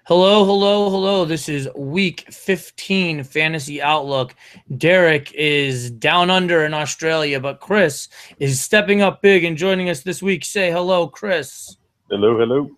Hello, hello, hello. This is week 15 Fantasy Outlook. Derek is down under in Australia, but Chris is stepping up big and joining us this week. Say hello, Chris. Hello, hello.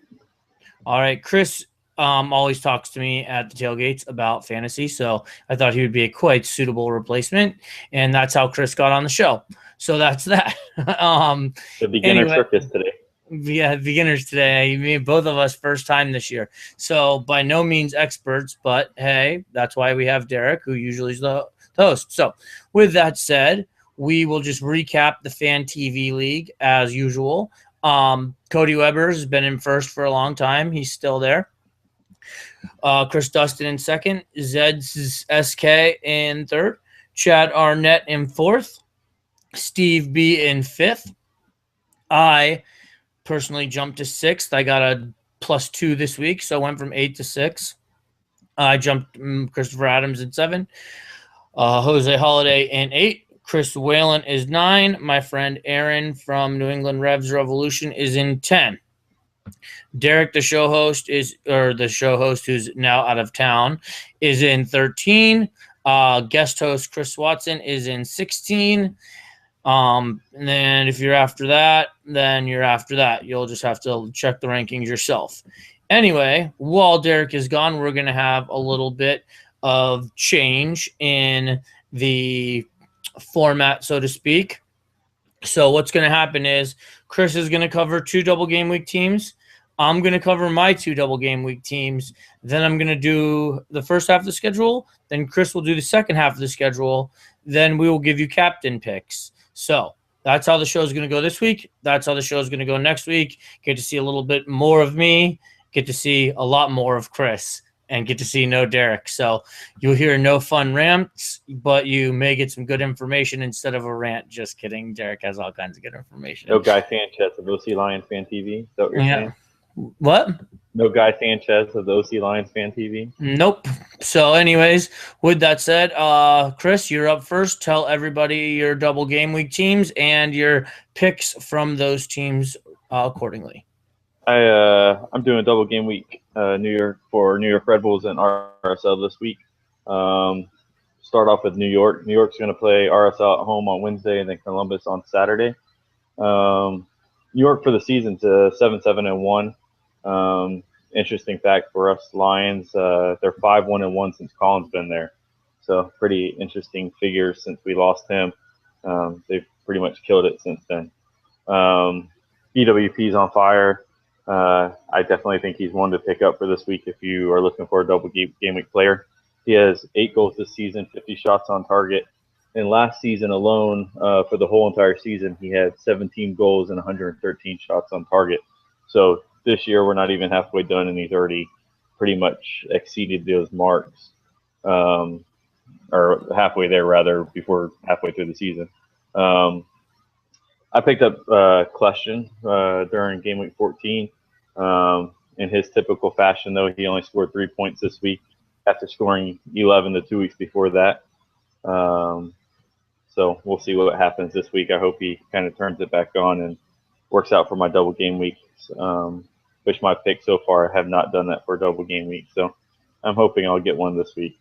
All right, Chris always talks to me at the tailgates about fantasy, so I thought he would be a quite suitable replacement, and that's how Chris got on the show. So that's that. The beginner Anyway, circus today. yeah, beginners today. I mean, both of us first time this year. So by no means experts, but hey, that's why we have Derek, who usually is the host. So with that said, we will just recap the Fan TV League as usual. Cody Weber has been in first for a long time. He's still there. Chris Dustin in second. Zed's SK in third. Chad Arnett in fourth. Steve B in fifth. I personally jumped to sixth. I got a +2 this week, so I went from 8 to 6. I jumped Christopher Adams in 7. Jose Holiday in 8. Chris Whalen is 9. My friend Aaron from New England Revs Revolution is in 10. Derek, the show host, who's now out of town, is in 13. Guest host Chris Watson is in 16. And then if you're after that, then you're after that. You'll just have to check the rankings yourself. Anyway, while Derek is gone, we're going to have a little bit of change in the format, so to speak. So what's going to happen is Chris is going to cover 2 double game week teams. I'm going to cover my 2 double game week teams. Then I'm going to do the first half of the schedule. Then Chris will do the second half of the schedule. Then we will give you captain picks. So that's how the show is going to go this week. That's how the show is going to go next week. Get to see a little bit more of me. Get to see a lot more of Chris. And get to see no Derek. So you'll hear no fun rants, but you may get some good information instead of a rant. Just kidding. Derek has all kinds of good information. No Guy Sanchez of OC Lions Fan TV. Is that what you're saying? What? No Guy Sanchez of the OC Lions Fan TV. Nope. So, anyways, with that said, Chris, you're up first. Tell everybody your double game week teams and your picks from those teams accordingly. I'm doing a double game week New York Red Bulls and RSL this week. Start off with New York. New York's going to play RSL at home on Wednesday and then Columbus on Saturday. New York for the season's 7-7-1. Interesting fact for us Lions, they're 5-1-1 since Colin's been there. So pretty interesting figures since we lost him. They've pretty much killed it since then. BWP's on fire. I definitely think he's one to pick up for this week if you are looking for a double game week player. He has 8 goals this season, 50 shots on target. And last season alone, for the whole entire season, he had 17 goals and 113 shots on target. So this year, we're not even halfway done, and he's already pretty much exceeded those marks, or halfway there, rather, before halfway through the season. I picked up Kleshin during game week 14. In his typical fashion, though, he only scored 3 points this week after scoring 11 the 2 weeks before that. So we'll see what happens this week. I hope he kind of turns it back on and works out for my double game weeks. Which my pick so far, I have not done that for a double game week. So I'm hoping I'll get one this week.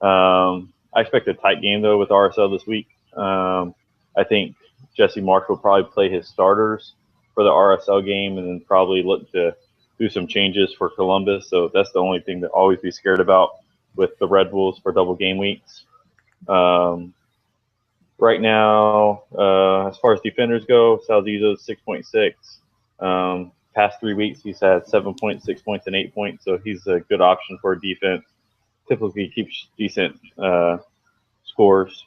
I expect a tight game, though, with RSL this week. I think Jesse Marsh will probably play his starters for the RSL game and then probably look to do some changes for Columbus. So that's the only thing to always be scared about with the Red Bulls for double game weeks. Right now, as far as defenders go, Salzizo's 6.6. Past 3 weeks, he's had 7 points, 6 points, and 8 points. So he's a good option for a defense. Typically keeps decent scores.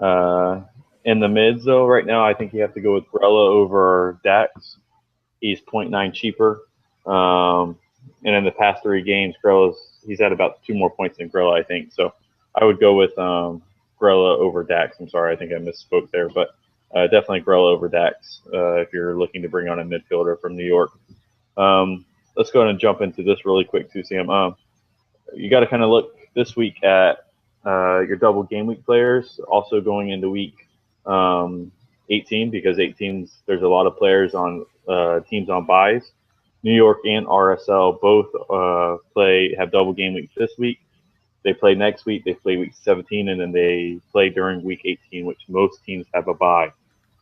In the mids, though, right now, I think you have to go with Grella over Dax. He's 0.9 cheaper. And in the past 3 games, he's had about 2 more points than Grella, I think. So I would go with Grella over Dax. I'm sorry, I think I misspoke there. But definitely Grella over Dax if you're looking to bring on a midfielder from New York. Let's go ahead and jump into this really quick, too, Sam. You got to kind of look this week at your double game week players, also going into week 18, because 18's there's a lot of players on teams on buys. New York and RSL both have double game weeks this week. They play next week. They play week 17, and then they play during week 18, which most teams have a bye.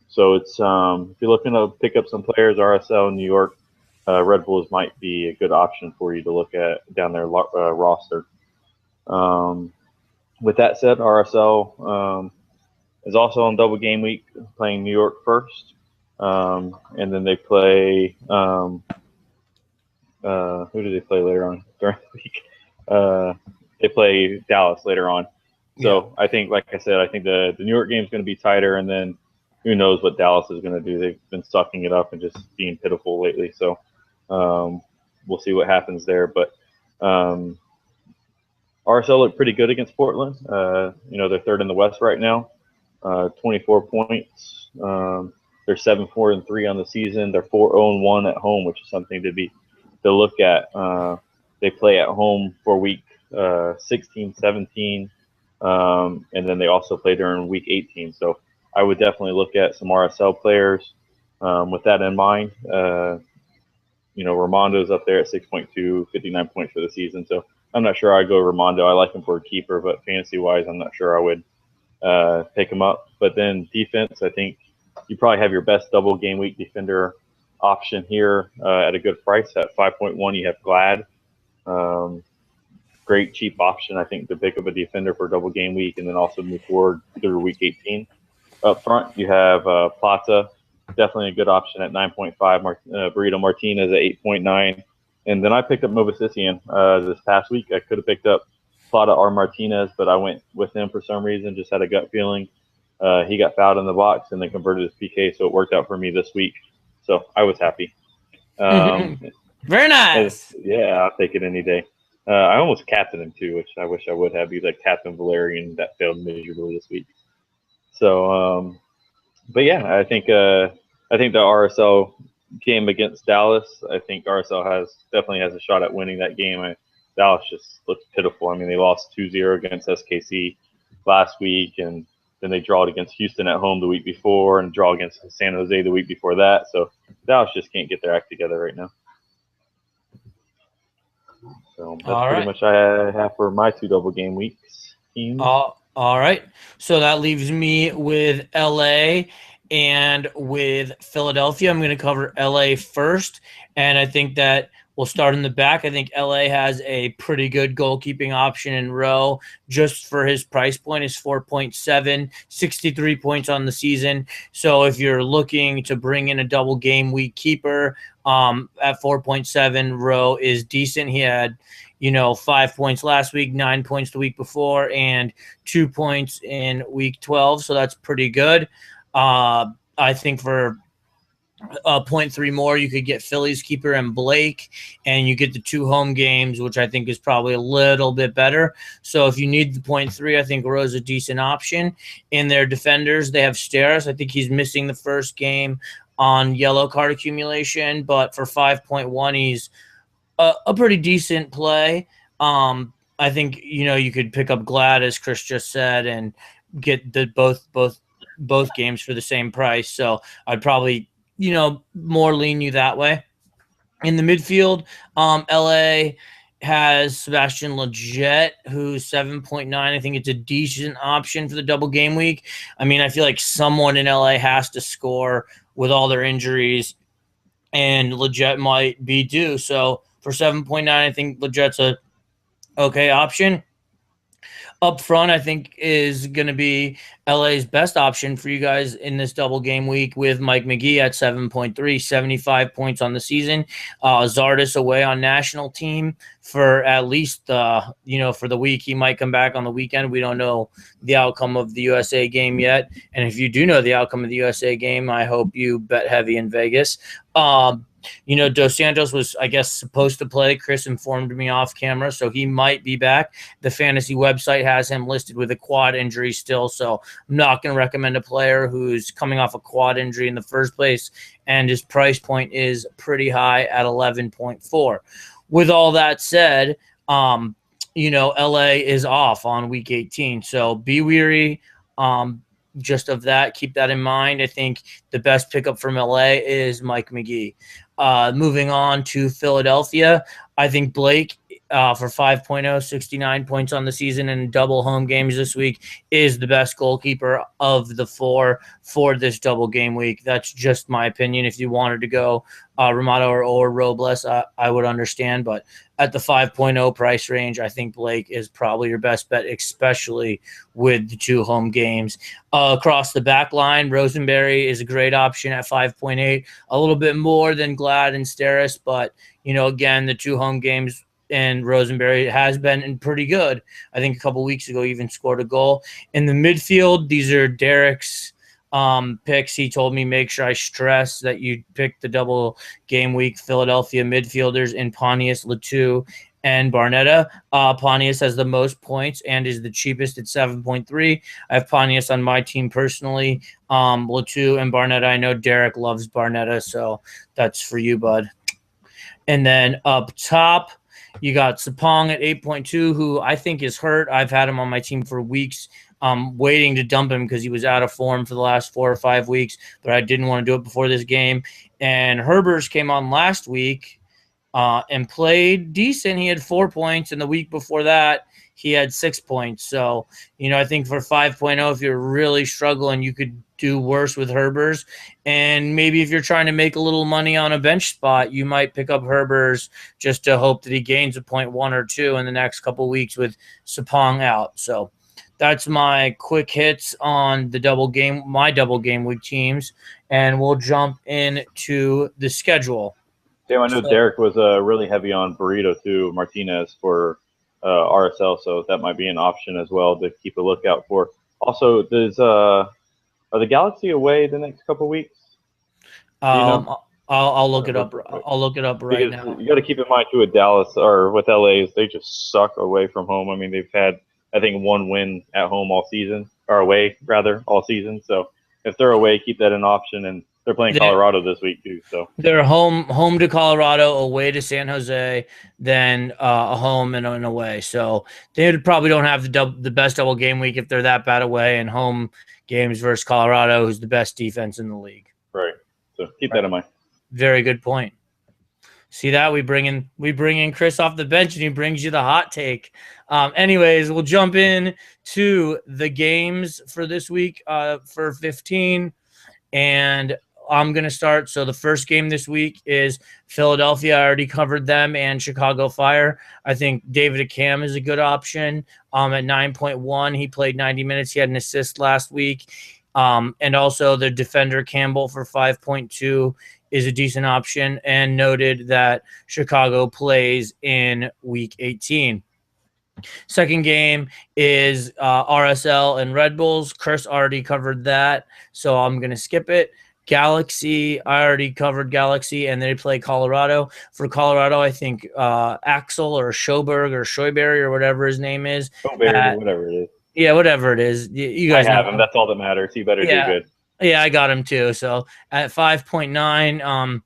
So it's if you're looking to pick up some players, RSL, New York, Red Bulls might be a good option for you to look at down their roster. With that said, RSL is also on double game week, playing New York first, and then they play. Who do they play later on during the week? They play Dallas later on. So yeah. I think, like I said, I think the New York game is going to be tighter, and then who knows what Dallas is going to do. They've been sucking it up and just being pitiful lately. So we'll see what happens there. But RSL looked pretty good against Portland. They're third in the West right now, 24 points. They're 7-4-3 on the season. They're 4-0-1 at home, which is something to look at. They play at home for week 16, 17, and then they also play during week 18. So I would definitely look at some RSL players with that in mind. Ramondo's up there at 6.2, 59 points for the season. So I'm not sure I'd go Ramondo. I like him for a keeper, but fantasy-wise, I'm not sure I would pick him up. But then defense, I think you probably have your best double game week defender option here at a good price. At 5.1, you have Glad. Great cheap option, I think, to pick up a defender for double game week and then also move forward through week 18. Up front, you have Plata, definitely a good option at 9.5. Burrito Martinez at 8.9. And then I picked up Movasisian this past week. I could have picked up Plata or Martinez, but I went with him for some reason, just had a gut feeling. He got fouled in the box and then converted his PK, so it worked out for me this week. So I was happy. Very nice. Yeah, I'll take it any day. I almost captained him too, which I wish I would have. He's like Captain Valerian that failed miserably this week. So, but yeah, I think the RSL game against Dallas, I think RSL definitely has a shot at winning that game. Dallas just looks pitiful. I mean, they lost 2-0 against SKC last week, and then they draw it against Houston at home the week before, and draw against San Jose the week before that. So Dallas just can't get their act together right now. So that's pretty much I have for my 2 double game weeks. All right. So that leaves me with LA and with Philadelphia. I'm going to cover LA first. And I think that we'll start in the back. I think LA has a pretty good goalkeeping option in Rowe. Just for his price point is 4.7, 63 points on the season. So if you're looking to bring in a double game week keeper, at 4.7, Rowe is decent. He had 5 points last week, 9 points the week before, and 2 points in week 12. So that's pretty good. I think for 0.3 more, you could get Phillies keeper and Blake, and you get the 2 home games, which I think is probably a little bit better. So if you need the 0.3, I think Rowe's a decent option. In their defenders, they have Steris. I think he's missing the first game on yellow card accumulation, but for 5.1, he's a pretty decent play. I think you could pick up Glad, as Chris just said, and get the both games for the same price. So I'd probably more lean you that way. In the midfield, LA has Sebastian Lletget, who's 7.9. I think it's a decent option for the double game week. I mean, I feel like someone in LA has to score with all their injuries, and Lletget might be due. So for 7.9, I think Lletget's a okay option. Up front, I think, is going to be LA's best option for you guys in this double game week with Mike McGee at 7.3, 75 points on the season. Zardes away on national team for at least, for the week. He might come back on the weekend. We don't know the outcome of the USA game yet. And if you do know the outcome of the USA game, I hope you bet heavy in Vegas. Dos Santos was, I guess, supposed to play. Chris informed me off camera, so he might be back. The fantasy website has him listed with a quad injury still, so I'm not going to recommend a player who's coming off a quad injury in the first place, and his price point is pretty high at 11.4. With all that said, LA is off on week 18, so be wary. just of that. Keep that in mind. I think the best pickup from LA is Mike McGee. Moving on to Philadelphia, I think Blake for 5.0, 69 points on the season and double home games this week is the best goalkeeper of the four for this double game week. That's just my opinion. If you wanted to go Ramato or Robles, I would understand. But at the 5.0 price range, I think Blake is probably your best bet, especially with the 2 home games. Across the back line, Rosenberry is a great option at 5.8, a little bit more than Glad and Steris, but, again, the 2 home games and Rosenberry has been pretty good. I think a couple weeks ago, he even scored a goal. In the midfield, these are Derek's picks. He told me make sure I stress that you pick the double game week Philadelphia midfielders in Pontius, Letou, and Barnetta. Pontius has the most points and is the cheapest at 7.3. I have Pontius on my team personally. Letou and Barnetta, I know Derek loves Barnetta, so that's for you, bud. And then up top, you got Sapong at 8.2, who I think is hurt. I've had him on my team for weeks. Waiting to dump him because he was out of form for the last 4 or 5 weeks, but I didn't want to do it before this game. And Herbers came on last week and played decent. He had 4 points, and the week before that, he had 6 points. So, I think for 5.0, if you're really struggling, you could do worse with Herbers. And maybe if you're trying to make a little money on a bench spot, you might pick up Herbers just to hope that he gains a point 1 or 2 in the next couple of weeks with Sapong out. So that's my quick hits on my double game week teams, and we'll jump into the schedule. Yeah, I know Derek was really heavy on Burrito too, Martinez for RSL, so that might be an option as well to keep a lookout for. Also, are the Galaxy away the next couple weeks? I'll look it up. I'll look it up right because now. You got to keep in mind too with Dallas or with LA is they just suck away from home. I mean, they've had I think 1 win at home all season, or away rather all season. So if they're away, keep that an option. And they're playing Colorado this week too. So they're home to Colorado, away to San Jose, then a home and an away. So they probably don't have the best double game week if they're that bad away, and home games versus Colorado, who's the best defense in the league. Right. So keep that in mind. Very good point. See that we bring in Chris off the bench and he brings you the hot take. Anyways, we'll jump in to the games for this week for 15, and I'm gonna start. So the first game this week is Philadelphia. I already covered them, and Chicago Fire. I think David Akam is a good option. At 9.1, he played 90 minutes. He had an assist last week, and also the defender Campbell for 5.2. is a decent option, and noted that Chicago plays in Week 18. Second game is RSL and Red Bulls. Chris already covered that, so I'm going to skip it. Galaxy, I already covered Galaxy, and they play Colorado. For Colorado, I think Axel or Schoberg or Schoiberry or whatever his name is. Whatever it is. Yeah, whatever it is. You guys have him. That's all that matters. He better do good. Yeah, I got him too. So at 5.9,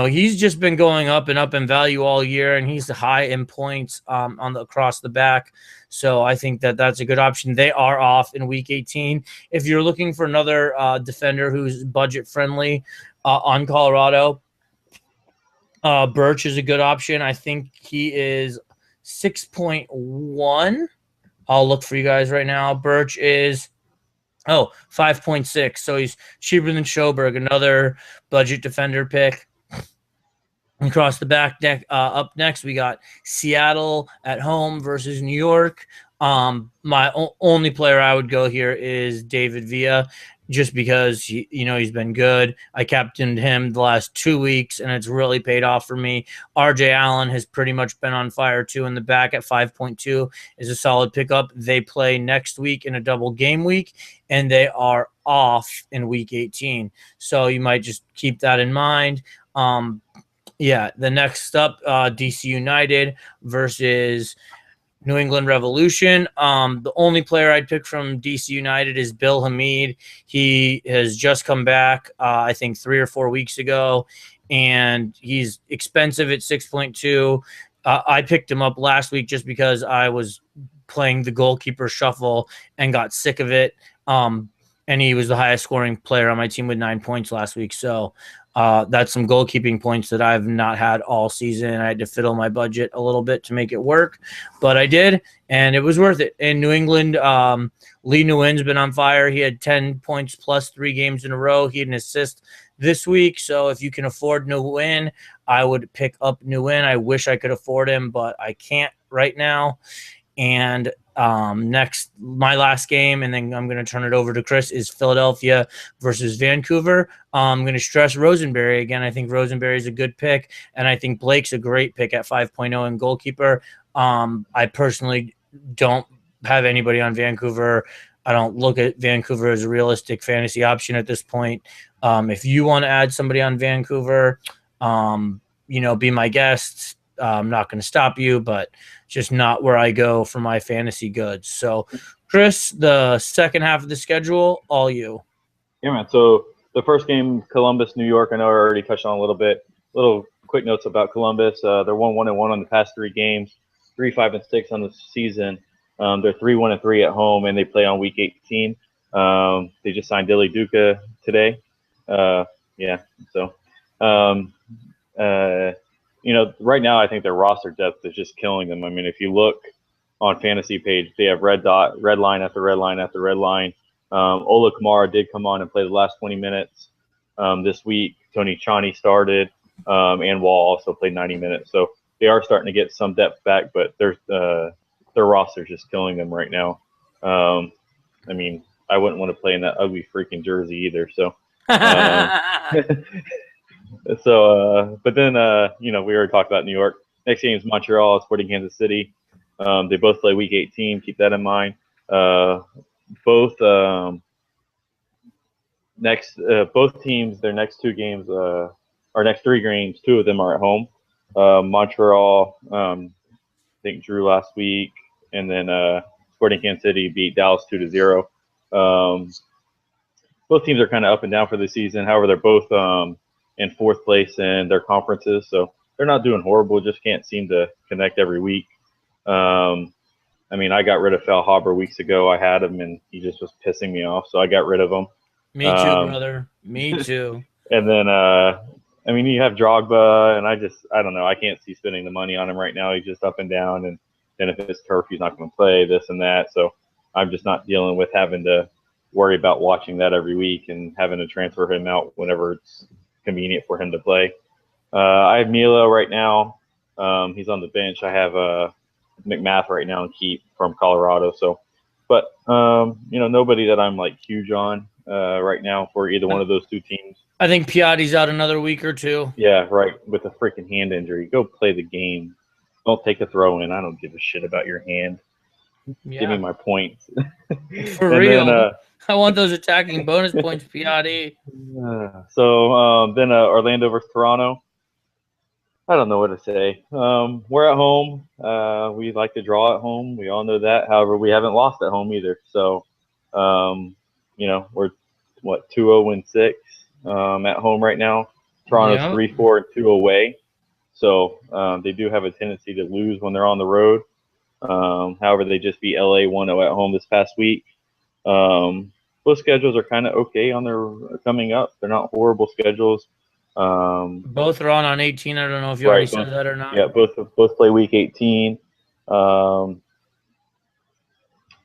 he's just been going up in value all year, and he's high in points across the back. So I think that's a good option. They are off in Week 18. If you're looking for another defender who's budget friendly on Colorado, Birch is a good option. I think he is 6.1. I'll look for you guys right now. Birch is 5.6. So he's cheaper than Schoberg, another budget defender pick. Across the back deck, up next, we got Seattle at home versus New York. My only player I would go here is David Villa, just because he's been good. I captained him the last 2 weeks, and it's really paid off for me. RJ Allen has pretty much been on fire too. In the back at 5.2 is a solid pickup. They play next week in a double game week, and they are off in Week 18. So you might just keep that in mind. The next up, DC United versus New England Revolution. The only player I'd pick from DC United is Bill Hamid. He has just come back, I think 3 or 4 weeks ago, and he's expensive at 6.2. I picked him up last week just because I was playing the goalkeeper shuffle and got sick of it. and he was the highest scoring player on my team with 9 points last week. So that's some goalkeeping points that I've not had all season. I had to fiddle my budget a little bit to make it work, but I did, and it was worth it. In New England, Lee Nguyen's been on fire. He had 10 points plus 3 games in a row. He had an assist this week. So if you can afford Nguyen, I would pick up Nguyen. I wish I could afford him, but I can't right now. And next, my last game, and then I'm going to turn it over to Chris, is Philadelphia versus Vancouver. I'm going to stress Rosenberry again. I think Rosenberry is a good pick, and I think Blake's a great pick at 5.0 and goalkeeper. I personally don't have anybody on Vancouver. I don't look at Vancouver as a realistic fantasy option at this point. If you want to add somebody on Vancouver, be my guest. I'm not going to stop you, but just not where I go for my fantasy goods. So, Chris, the second half of the schedule, all you. Yeah, man. So the first game, Columbus, New York. I know I already touched on a little bit. Little quick notes about Columbus. They're 1-1-1 on the past 3 games, 3-5-6 on the season. They're 3-1-3 at home, and they play on week 18. They just signed Dilly Duca today. Yeah. So, right now I think their roster depth is just killing them. I mean, if you look on fantasy page, they have red line after red line after red line. Ola Kamara did come on and play the last 20 minutes this week. Tony Chani started, and Wall also played 90 minutes. So they are starting to get some depth back, but their roster is just killing them right now. I mean, I wouldn't want to play in that ugly freaking jersey either. So. But then, we already talked about New York. Next game is Montreal, Sporting Kansas City. They both play week 18. Keep that in mind. Both teams, their next 2 games, or next 3 games, 2 of them are at home. Montreal, I think, drew last week, and then Sporting Kansas City beat Dallas 2-0. Both teams are kind of up and down for the season. However, they're both in 4th place in their conferences, so they're not doing horrible. Just can't seem to connect every week. I mean, I got rid of Fal Haber weeks ago. I had him, and he just was pissing me off, so I got rid of him. Me too, brother. Me too. And then, you have Drogba, and I don't know. I can't see spending the money on him right now. He's just up and down, and then if it's turf, he's not going to play, this and that. So I'm just not dealing with having to worry about watching that every week and having to transfer him out whenever it's convenient for him to play. I have Milo right now. He's on the bench. I have McMath right now and Keep from Colorado. So, but nobody that I'm like huge on right now for either one of those 2 teams. I think Piatti's out another week or 2. Yeah, right. With a freaking hand injury, go play the game. Don't take a throw in. I don't give a shit about your hand. Yeah. Give me my points. For real. Then, I want those attacking bonus points, Piatti. Then Orlando versus Toronto. I don't know what to say. We're at home. We like to draw at home. We all know that. However, we haven't lost at home either. So, we're 2-0-6 at home right now. Toronto's 3-4-2 away. So they do have a tendency to lose when they're on the road. However, they just beat LA 1-0 at home this past week. Both schedules are kind of okay on their coming up. They're not horrible schedules. Both are on 18. I don't know if you already said that or not. Yeah, both play week 18. I'm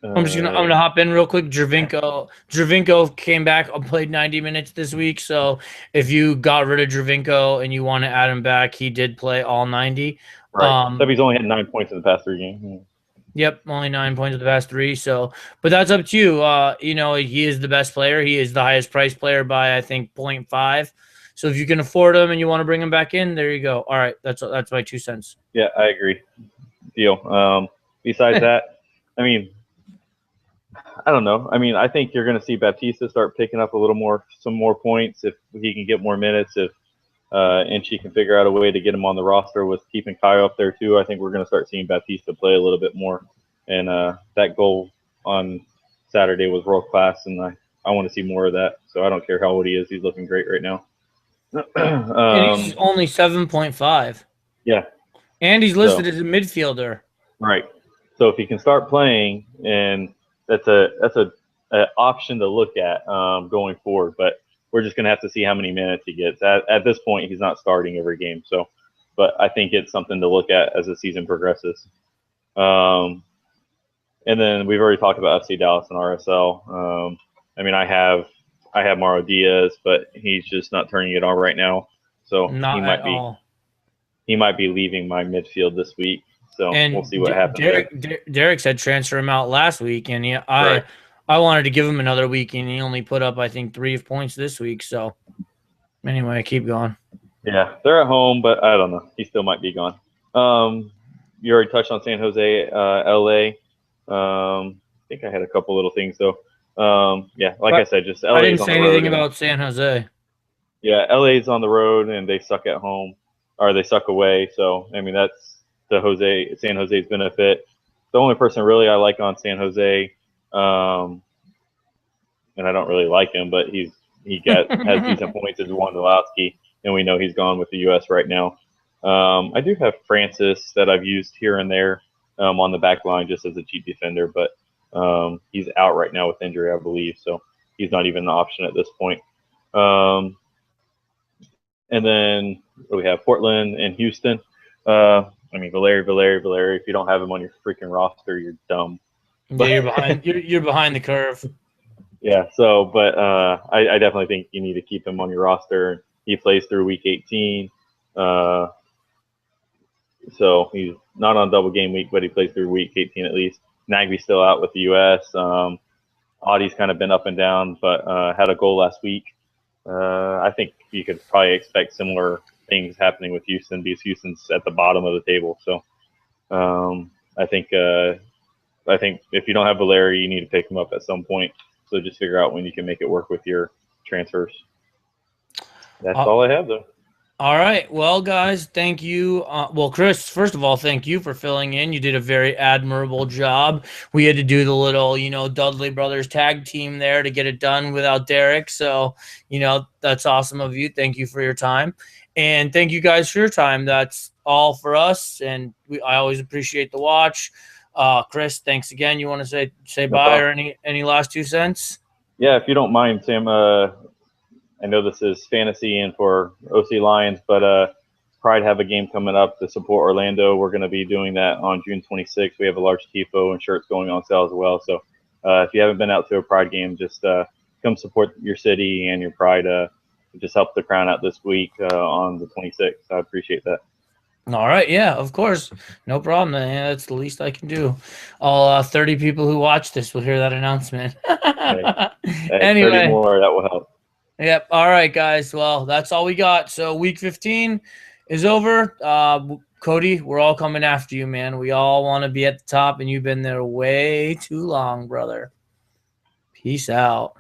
gonna hop in real quick. Jervinko came back and played 90 minutes this week. So if you got rid of Jervinko and you want to add him back, he did play all 90. Right. Except he's only had 9 points in the past 3 games. Yep, only 9 points in the past 3. So, but that's up to you. He is the best player. He is the highest priced player by, I think, 0.5. So if you can afford him and you want to bring him back in, there you go. All right, that's my 2 cents. Yeah, I agree. Deal. Besides that, I mean, I don't know. I mean, I think you're going to see Baptista start picking up some more points if he can get more minutes. If Inchy can figure out a way to get him on the roster with keeping Kai up there too, I think we're going to start seeing Baptista play a little bit more. And that goal on Saturday was world class, and I want to see more of that. So I don't care how old he is; he's looking great right now. And he's only 7.5. Yeah, and he's listed as a midfielder. Right. So if he can start playing, and that's a option to look at going forward. But we're just going to have to see how many minutes he gets. At this point, he's not starting every game. So, but I think it's something to look at as the season progresses. And then we've already talked about FC Dallas and RSL. I mean, I have Mauro Diaz, but he's just not turning it on right now. So Not at all. He might be leaving my midfield this week. So And we'll see what happens. Derek said transfer him out last week, and I wanted to give him another week, and he only put up, I think, 3 points this week. So anyway, keep going. Yeah, they're at home, but I don't know. He still might be gone. You already touched on San Jose, LA. I think I had a couple little things though. I said, just LA. I didn't say anything about San Jose. Yeah, LA's on the road and they suck at home, or they suck away. So I mean, that's San Jose's benefit. The only person really I like on San Jose, and I don't really like him, but has decent points, is Wondolowski, and we know he's gone with the U.S. right now. I do have Francis that I've used here and there on the back line just as a cheap defender, but he's out right now with injury, I believe, so he's not even an option at this point. And then we have Portland and Houston. I mean, Valeri. If you don't have him on your freaking roster, you're dumb. But yeah, you're behind the curve. Yeah. So, but I definitely think you need to keep him on your roster. He plays through week 18. So he's not on double game week, but he plays through week 18 at least. Nagby's still out with the U.S. Audie's kind of been up and down, but had a goal last week. I think you could probably expect similar things happening with Houston because Houston's at the bottom of the table. So I think if you don't have Valeri, you need to pick him up at some point. So just figure out when you can make it work with your transfers. That's all I have, though. All right. Well, guys, thank you. Chris, first of all, thank you for filling in. You did a very admirable job. We had to do the little, Dudley Brothers tag team there to get it done without Derek. So, that's awesome of you. Thank you for your time. And thank you guys for your time. That's all for us. And I always appreciate the watch. Chris, thanks again. You want to say bye or any last 2 cents? Yeah, if you don't mind, Sam, I know this is fantasy and for OC Lions, but Pride have a game coming up to support Orlando. We're going to be doing that on June 26th. We have a large tifo and shirts going on sale as well. So if you haven't been out to a Pride game, just come support your city and your Pride. Just help the crown out this week on the 26th. I appreciate that. All right. Yeah, of course. No problem. Man. That's the least I can do. All 30 people who watch this will hear that announcement. Anyway, 30 more, that will help. Yep. All right, guys. Well, that's all we got. So week 15 is over. Cody, we're all coming after you, man. We all want to be at the top, and you've been there way too long, brother. Peace out.